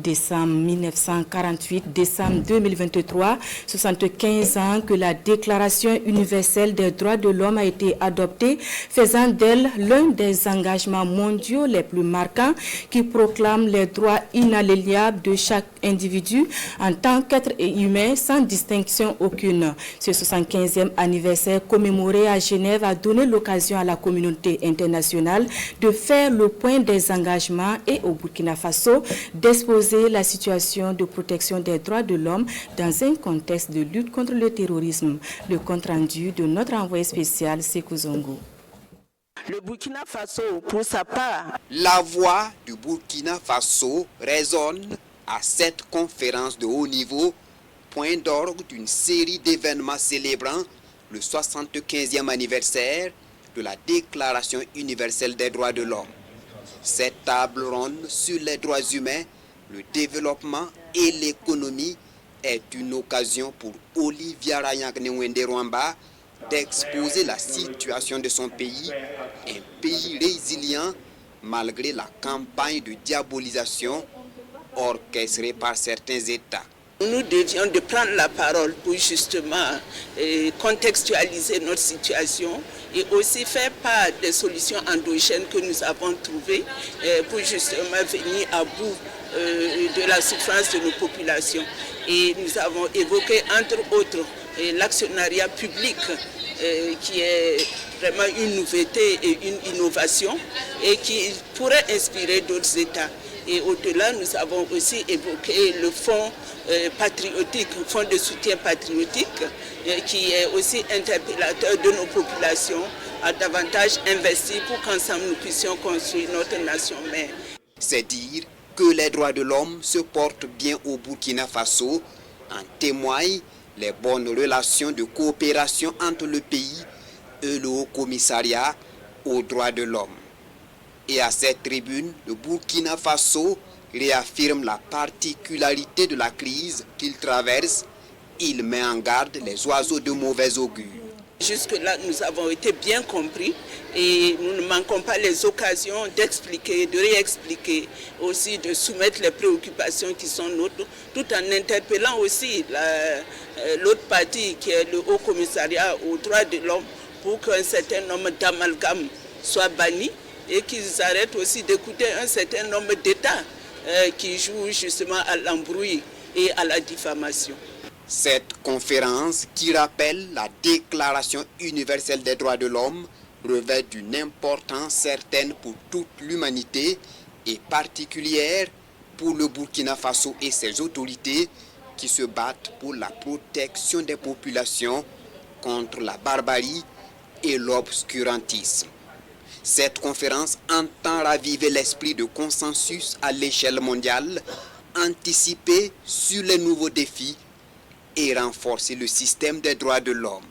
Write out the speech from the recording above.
décembre 1948, décembre 2023, 75 ans que la Déclaration universelle des droits de l'homme a été adoptée, faisant d'elle l'un des engagements mondiaux les plus marquants qui proclame les droits inaliénables de chaque individu en tant qu'être humain sans distinction aucune. Ce 75e anniversaire commémoré à Genève a donné l'occasion à la communauté internationale de faire le point des engagements et au Burkina Faso d'exposer la situation de protection des droits de l'homme dans un contexte de lutte contre le terrorisme. Le compte-rendu de notre envoyé spécial, Sékou Zongo. Le Burkina Faso, pour sa part. La voix du Burkina Faso résonne à cette conférence de haut niveau, point d'orgue d'une série d'événements célébrant le 75e anniversaire de la Déclaration universelle des droits de l'homme. Cette table ronde sur les droits humains, le développement et l'économie est une occasion pour Olivia Rayangne Rwamba d'exposer la situation de son pays, un pays résilient malgré la campagne de diabolisation orchestrée par certains États. Nous devions de prendre la parole pour justement contextualiser notre situation et aussi faire part des solutions endogènes que nous avons trouvées pour justement venir à bout de la souffrance de nos populations. Et nous avons évoqué entre autres l'actionnariat public qui est vraiment une nouveauté et une innovation et qui pourrait inspirer d'autres États. Et au-delà, nous avons aussi évoqué le fonds patriotique, fonds de soutien patriotique, qui est aussi interpellateur de nos populations à davantage investir pour qu'ensemble nous puissions construire notre nation mère. C'est dire que les droits de l'homme se portent bien au Burkina Faso, en témoignent les bonnes relations de coopération entre le pays et le Haut Commissariat aux droits de l'homme. Et à cette tribune, le Burkina Faso réaffirme la particularité de la crise qu'il traverse. Il met en garde les oiseaux de mauvais augure. Jusque-là, nous avons été bien compris et nous ne manquons pas les occasions d'expliquer, de réexpliquer, aussi de soumettre les préoccupations qui sont nôtres, tout en interpellant aussi l'autre partie qui est le Haut Commissariat aux droits de l'homme pour qu'un certain nombre d'amalgames soient bannis et qu'ils arrêtent aussi d'écouter un certain nombre d'États qui jouent justement à l'embrouille et à la diffamation. Cette conférence, qui rappelle la Déclaration universelle des droits de l'homme, revêt d'une importance certaine pour toute l'humanité et particulière pour le Burkina Faso et ses autorités qui se battent pour la protection des populations contre la barbarie et l'obscurantisme. Cette conférence entend raviver l'esprit de consensus à l'échelle mondiale, anticiper sur les nouveaux défis et renforcer le système des droits de l'homme.